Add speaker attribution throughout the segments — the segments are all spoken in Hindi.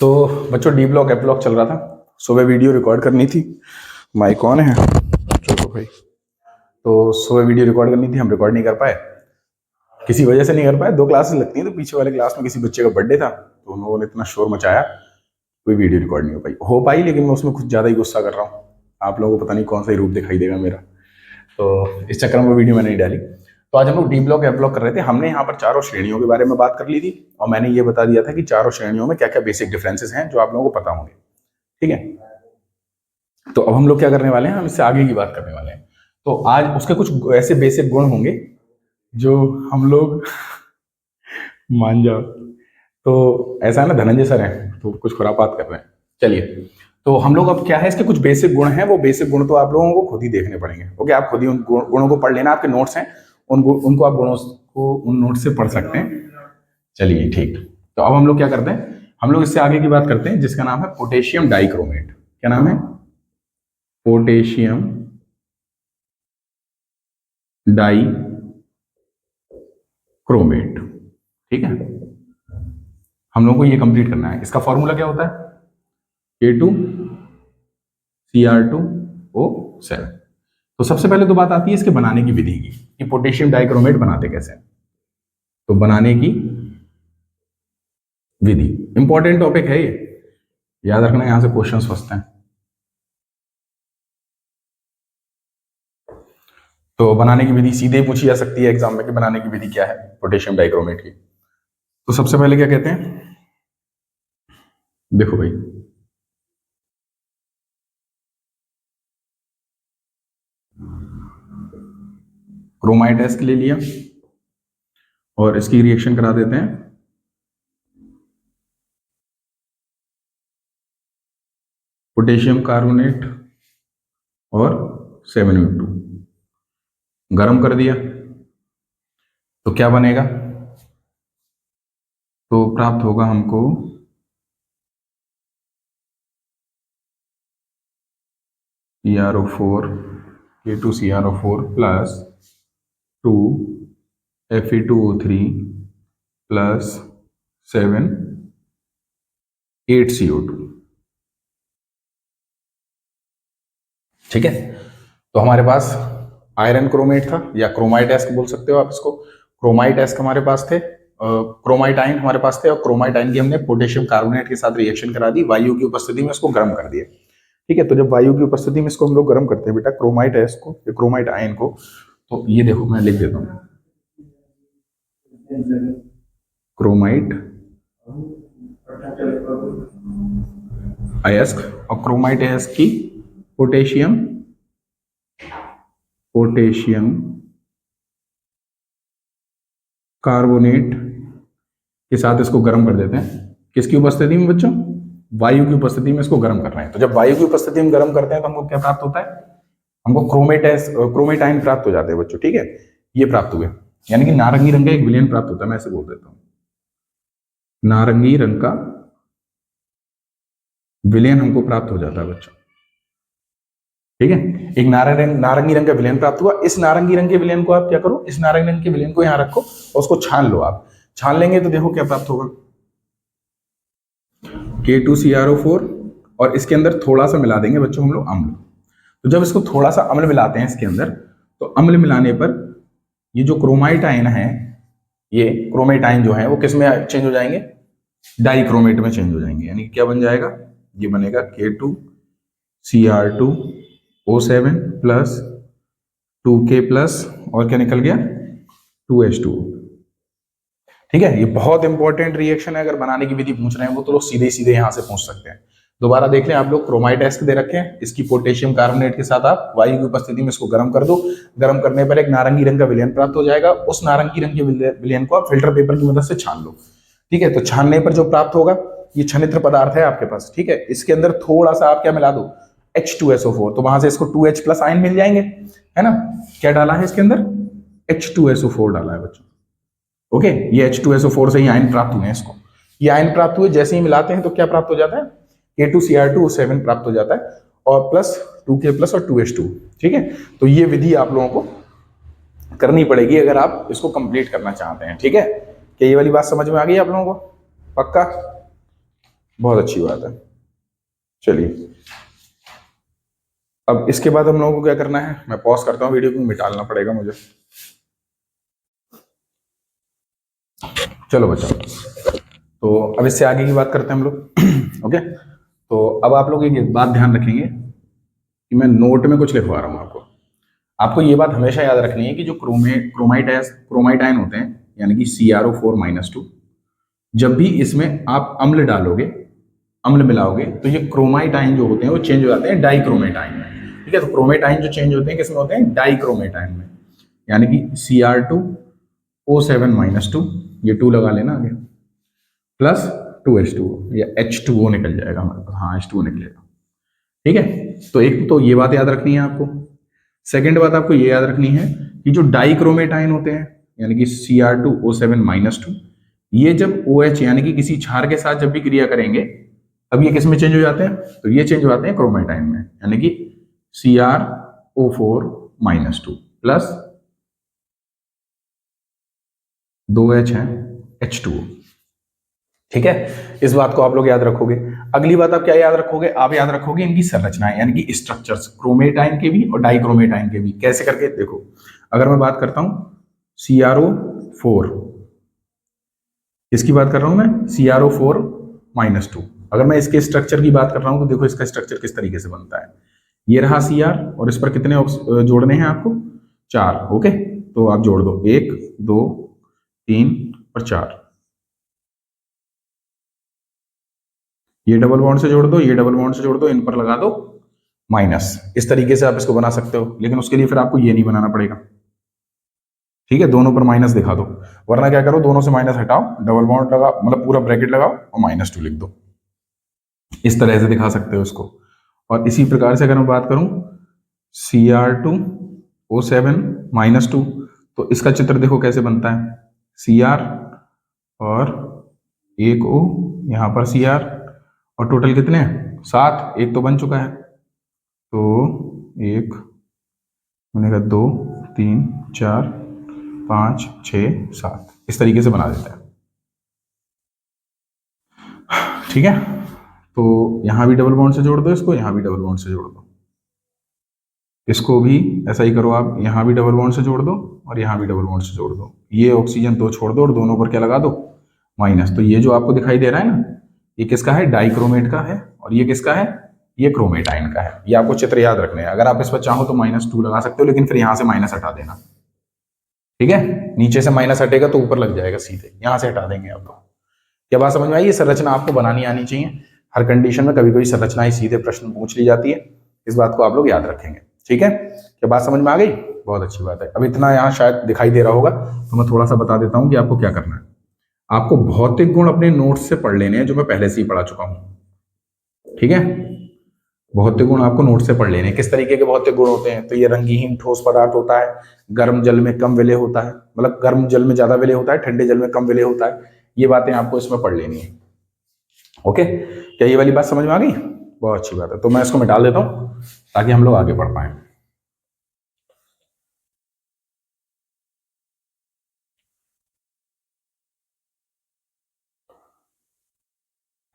Speaker 1: तो बच्चों डी ब्लॉक एफ ब्लॉक चल रहा था। सुबह वीडियो रिकॉर्ड करनी थी। माइक ऑन है? चलो भाई। तो सुबह वीडियो रिकॉर्ड करनी थी, हम रिकॉर्ड नहीं कर पाए, किसी वजह से नहीं कर पाए। 2 क्लासेस लगती हैं, तो पीछे वाले क्लास में किसी बच्चे का बर्थडे था, तो उन लोगों ने इतना शोर मचाया, कोई वीडियो रिकॉर्ड नहीं हो पाई। लेकिन मैं उसमें कुछ ज़्यादा ही गुस्सा कर रहा हूँ। आप लोगों को पता नहीं कौन सा ही रूप दिखाई देगा मेरा, तो इस चक्कर में वो वीडियो मैंने नहीं डाली। तो आज हम लोग डी ब्लॉक एफ ब्लॉक कर रहे थे। हमने यहाँ पर चारों श्रेणियों के बारे में बात कर ली थी, और मैंने ये बता दिया था कि चारों श्रेणियों में क्या क्या बेसिक डिफरेंसेस हैं जो आप लोगों को पता होंगे। ठीक है, तो अब हम लोग क्या करने वाले हैं, हम इससे आगे की बात करने वाले हैं। तो आज उसके कुछ ऐसे बेसिक गुण होंगे जो हम लोग मान जाओ। तो ऐसा है ना, धनंजय सर हैं तो कुछ खुरापात कर रहे हैं। चलिए, तो हम लोग अब क्या है, इसके कुछ बेसिक गुण हैं, वो बेसिक गुण तो आप लोगों को खुद ही देखने पड़ेंगे। ओके, आप खुद ही उन गुणों को पढ़ लेना, आपके नोट्स हैं, उनको आप गुणों को उन नोट से पढ़ सकते हैं। चलिए ठीक, तो अब हम लोग क्या करते हैं, हम लोग इससे आगे की बात करते हैं, जिसका नाम है पोटेशियम डाइक्रोमेट। क्या नाम है? Potassium dichromate. ठीक है, हम लोग को ये कंप्लीट करना है। इसका फॉर्मूला क्या होता है? K2Cr2O7। तो सबसे पहले तो बात आती है इसके बनाने की विधि की, कि पोटेशियम डाइक्रोमेट बनाते कैसे हैं। तो बनाने की विधि इंपॉर्टेंट टॉपिक है, ये याद रखना, यहां से क्वेश्चंस फंसते हैं। तो बनाने की विधि सीधे पूछी जा सकती है एग्जाम में कि बनाने की विधि क्या है पोटेशियम डाइक्रोमेट की। तो सबसे पहले क्या कहते हैं, देखो भाई, क्रोमाइट एस्क ले लिया और इसकी रिएक्शन करा देते हैं पोटेशियम कार्बोनेट और 7O2। गरम कर दिया तो क्या बनेगा, तो प्राप्त होगा हमको CrO4 K2CrO4 plus 2Fe2O3 plus 8CO2। ठीक है, तो हमारे पास आयरन क्रोमेट था, या क्रोमाइट एस्क बोल सकते हो आप इसको। क्रोमाइट एस्क हमारे पास थे, क्रोमाइट आयन हमारे पास थे, और क्रोमाइट आयन की हमने पोटेशियम कार्बोनेट के साथ रिएक्शन करा दी, वायु की उपस्थिति में इसको गर्म कर दिया। ठीक है, तो जब वायु की उपस्थिति में इसको हम लोग गर्म करते हैं बेटा, क्रोमाइट एस्क को या क्रोमाइट आयन को, तो ये देखो मैं लिख देता हूं, क्रोमाइट अयस्क और क्रोमाइट अयस्क की पोटेशियम कार्बोनेट के साथ इसको गर्म कर देते हैं। किसकी उपस्थिति में बच्चों? वायु की उपस्थिति में इसको गर्म कर रहे हैं। तो जब वायु की उपस्थिति में गर्म करते हैं तो हमको क्या प्राप्त होता है, हमको क्रोमेट आयन प्राप्त हो जाते हैं बच्चों। ठीक है, ये प्राप्त हुए, यानी कि नारंगी रंग का एक विलयन प्राप्त होता है। मैं ऐसे बोल देता हूं, नारंगी रंग का विलयन हमको प्राप्त हो जाता है बच्चों। ठीक है, एक नारंगी रंग का विलयन प्राप्त हुआ। इस नारंगी रंग के विलयन को आप क्या करो, इस नारंगी रंग के विलयन को यहां रखो और उसको छान लो। आप छान लेंगे तो देखो क्या प्राप्त होगा, K2CrO4, और इसके अंदर थोड़ा सा मिला देंगे बच्चों हम लोग अम्ल। तो जब इसको थोड़ा सा अम्ल मिलाते हैं इसके अंदर, तो अम्ल मिलाने पर ये जो क्रोमाइट आयन है, ये क्रोमेट आयन जो है वो किस में चेंज हो जाएंगे, डाइक्रोमेट में चेंज हो जाएंगे। यानी क्या बन जाएगा, ये बनेगा K2Cr2O7 प्लस 2K प्लस, और क्या निकल गया, 2H2O। ठीक है, ये बहुत इंपॉर्टेंट रिएक्शन है। अगर बनाने की विधि पूछ रहे हैं वो तो लोग सीधे सीधे यहां से पूछ सकते हैं। दोबारा देख लें आप लोग, क्रोमाइट एस्क दे रखे हैं, इसकी पोटेशियम कार्बोनेट के साथ आप वायु की उपस्थिति में इसको गर्म कर दो। गर्म करने पर एक नारंगी रंग का विलयन प्राप्त हो जाएगा। उस नारंगी रंग के विलयन को आप फिल्टर पेपर की मदद से छान लो। ठीक है, तो छानने पर जो प्राप्त होगा, ये छनित्र पदार्थ है आपके पास। ठीक है, इसके अंदर थोड़ा सा आप क्या मिला दो, H2SO4, तो वहां से इसको 2H प्लस आयन मिल जाएंगे, है ना। क्या डाला है इसके अंदर, H2SO4 डाला है बच्चों। ओके, ये H2SO4 से ही आयन प्राप्त हुए हैं इसको। ये आयन प्राप्त हुए, जैसे ही मिलाते हैं तो क्या प्राप्त हो जाता है, K2Cr2O7 प्राप्त हो जाता है, और प्लस 2K प्लस और 2H2। ठीक है, तो ये विधि आप लोगों को करनी पड़ेगी अगर आप इसको कंप्लीट करना चाहते हैं। ठीक है, क्या ये वाली बात समझ में आ गई आप लोगों को? पक्का? बहुत अच्छी बात है। चलिए, अब इसके बाद हम लोगों को क्या करना है, मैं पॉज करता हूँ वीडियो को, मिटाना पड़ेगा मुझे। चलो बच्चों, तो अब इससे आगे की बात करते हैं हम लोग। ओके, तो अब आप लोग एक बात ध्यान रखेंगे कि मैं नोट में कुछ लिखवा रहा हूँ आपको। आपको ये बात हमेशा याद रखनी है कि जो क्रोमाइट आयन होते हैं, यानी कि CrO4-2, जब भी इसमें आप अम्ल डालोगे, अम्ल मिलाओगे, तो ये क्रोमाइट आयन जो होते हैं वो चेंज हो जाते हैं डाइक्रोमेट आयन में। ठीक है, तो क्रोमेट आयन जो चेंज होते हैं किसमें होते हैं, डाइक्रोमेट आयन में, यानी कि Cr2O7-2, ये 2 लगा लेना आगे, प्लस 2H2O या H2O निकल जाएगा हमारे पास, हाँ H2O निकलेगा। ठीक है, तो एक तो ये बात याद रखनी है आपको। सेकेंड बात आपको ये याद रखनी है कि जो डाइक्रोमेट आयन होते हैं, यानी कि Cr2O7-2, ये जब OH यानी कि किसी क्षार के साथ जब भी क्रिया करेंगे, अब ये किस में चेंज हो जाते हैं, तो ये चेंज हो जाते हैं क्रोमेट आयन में, यानी कि CrO4-2 प्लस 2H है H2O। ठीक है, इस बात को आप लोग याद रखोगे। अगली बात आप क्या याद रखोगे, आप याद रखोगे इनकी संरचनाएं, यानी कि स्ट्रक्चर्स, क्रोमेट आयन के भी और डाइक्रोमेट आयन के भी। कैसे करके देखो, अगर मैं बात करता हूं CrO4, इसकी बात कर रहा हूं मैं CrO4-2, अगर मैं इसके स्ट्रक्चर की बात कर रहा हूं तो देखो इसका स्ट्रक्चर किस तरीके से बनता है। ये रहा Cr, और इस पर कितने जोड़ने हैं आपको, 4। ओके, तो आप जोड़ दो, 1 2 3 और 4। ये डबल बॉन्ड से जोड़ दो, ये डबल बॉन्ड से जोड़ दो, इन पर लगा दो माइनस। इस तरीके से आप इसको बना सकते हो, लेकिन उसके लिए फिर आपको ये नहीं बनाना पड़ेगा। ठीक है, दोनों पर माइनस दिखा दो, वरना क्या करो, दोनों से माइनस हटाओ, डबल बॉन्ड लगा, मतलब पूरा ब्रैकेट लगाओ और -2 लिख दो। इस तरह से दिखा सकते हो इसको। और इसी प्रकार से अगर मैं बात करूं Cr2O7-2, तो इसका चित्र देखो कैसे बनता है, Cr और एक O, यहां पर Cr, और टोटल कितने हैं, 7, एक तो बन चुका है, तो 1 बनेगा, 2 3 4 5 6 7, इस तरीके से बना देता है। ठीक है, तो यहां भी डबल बॉन्ड से जोड़ दो इसको, यहां भी डबल बॉन्ड से जोड़ दो, इसको भी ऐसा ही करो आप, यहां भी डबल बॉन्ड से जोड़ दो और यहां भी डबल बॉन्ड से जोड़ दो। ये ऑक्सीजन 2 छोड़ दो और दोनों पर क्या लगा दो, माइनस। तो ये जो आपको दिखाई दे रहा है ना, ये किसका है, डाइक्रोमेट का है, और ये किसका है, ये क्रोमेट आयन का है। ये आपको चित्र याद रखने हैं। अगर आप इस पर चाहो तो -2 लगा सकते हो, लेकिन फिर यहां से माइनस हटा देना। ठीक है, नीचे से माइनस हटेगा तो ऊपर लग जाएगा सीधे, यहां से हटा देंगे आप लोग। क्या बात समझ में आई, ये संरचना आपको बनानी आनी चाहिए। हर कंडीशन में कभी कभी संरचनाएं सीधे प्रश्न पूछ ली जाती है, इस बात को आप लोग याद रखेंगे। ठीक है, क्या बात समझ में आ गई, बहुत अच्छी बात है। अब इतना यहाँ शायद दिखाई दे रहा होगा, तो मैं थोड़ा सा बता देता हूँ कि आपको क्या करना है। आपको भौतिक गुण अपने नोट्स से पढ़ लेने हैं, जो मैं पहले से ही पढ़ा चुका हूं। ठीक है, भौतिक गुण आपको नोट से पढ़ लेने हैं। किस तरीके के भौतिक गुण होते हैं, तो ये रंगहीन ठोस पदार्थ होता है, गर्म जल में कम विलय होता है, मतलब गर्म जल में ज्यादा विलय होता है, ठंडे जल में कम विलय होता है। ये बातें आपको इसमें पढ़ लेनी है। ओके, क्या ये वाली बात समझ में आ गई, बहुत अच्छी बात है। तो मैं इसको मिटा देता हूं ताकि हम लोग आगे बढ़ पाए।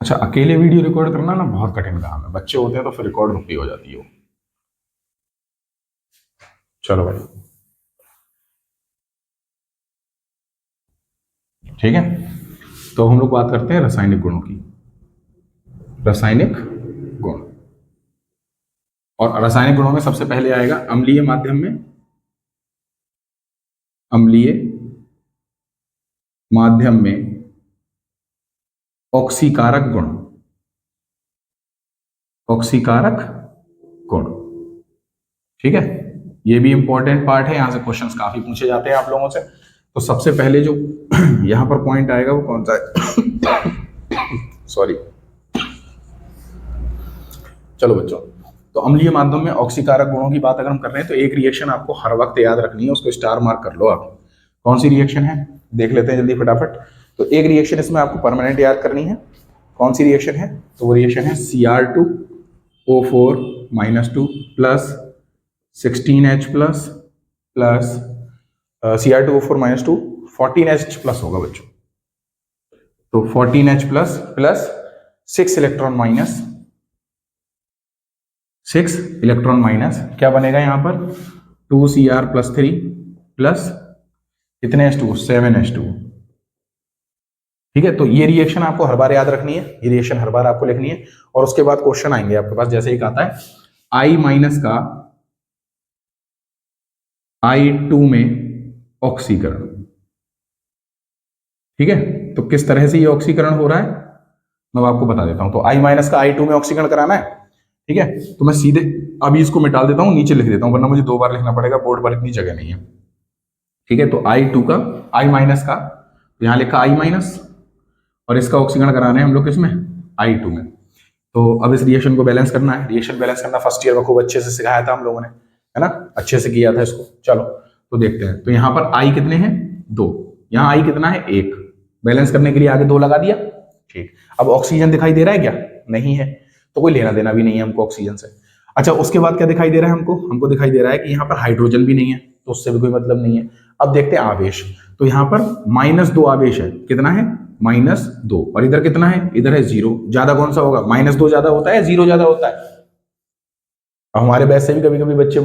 Speaker 1: अच्छा, अकेले वीडियो रिकॉर्ड करना ना बहुत कठिन काम है, बच्चे होते हैं तो फिर रिकॉर्ड रुकी हो जाती है वो। चलो भाई, ठीक है, तो हम लोग बात करते हैं रासायनिक गुणों की। रासायनिक गुण, और रासायनिक गुणों में सबसे पहले आएगा अम्लीय माध्यम में, अम्लीय माध्यम में ऑक्सीकारक गुण, ऑक्सीकारक गुण। ठीक है, ये भी इंपॉर्टेंट पार्ट है, यहां से क्वेश्चंस काफी पूछे जाते हैं आप लोगों से। तो सबसे पहले जो यहां पर पॉइंट आएगा वो कौन सा है, सॉरी। चलो बच्चों, तो अम्लीय माध्यम में ऑक्सीकारक गुणों की बात अगर हम कर रहे हैं, तो एक रिएक्शन आपको हर वक्त याद रखनी है, उसको स्टार मार्क कर लो आप। कौन सी रिएक्शन है, देख लेते हैं जल्दी फटाफट। तो एक रिएक्शन इसमें आपको परमानेंट याद करनी है। कौन सी रिएक्शन है, तो वो रिएक्शन है Cr2O4-2 plus 16H plus plus Cr2O4-2 14H plus होगा बच्चों। तो 14H plus plus 6 electron minus 6 electron minus क्या बनेगा यहां पर 2Cr + 3 प्लस कितने H2 7 H2। ठीक है, तो ये रिएक्शन आपको हर बार याद रखनी है, ये रिएक्शन हर बार आपको लिखनी है। और उसके बाद क्वेश्चन आएंगे आपके पास, जैसे एक आता है I- का I2 में ऑक्सीकरण। ठीक है, तो किस तरह से ये ऑक्सीकरण हो रहा है मैं आपको बता देता हूं। तो I- का I2 में ऑक्सीकरण कराना है। ठीक है, तो मैं सीधे अभी इसको मिटा देता हूं, नीचे लिख देता हूं, वरना मुझे 2 बार लिखना पड़ेगा, बोर्ड पर इतनी जगह नहीं है। ठीक है, तो I2 का I- का तो यहां लिखा I- और इसका ऑक्सीकरण कराना है हम लोग किसमें I2 में। तो अब इस रिएक्शन को बैलेंस करना है। रिएक्शन बैलेंस करना फर्स्ट ईयर में खूब अच्छे से सिखाया था हम लोगों ने, है ना, अच्छे से किया था इसको। चलो तो देखते हैं। तो यहाँ पर I कितने हैं 2, यहाँ I कितना है 1, बैलेंस करने के लिए आगे 2 लगा दिया। ठीक, अब ऑक्सीजन दिखाई दे रहा है क्या, नहीं है, तो कोई लेना देना भी नहीं है हमको ऑक्सीजन से। अच्छा, उसके बाद क्या दिखाई दे रहा है हमको दिखाई दे रहा है कि यहाँ पर हाइड्रोजन भी नहीं है, तो उससे भी कोई मतलब नहीं है। अब देखते हैं आवेश, तो यहाँ पर -2 आवेश है, कितना है -2, और इधर कितना है, इधर है 0। ज्यादा कौन सा होगा, -2 ज्यादा होता है 0 ज्यादा होता है। अब हमारे बैच से भी कभी कभी बच्चे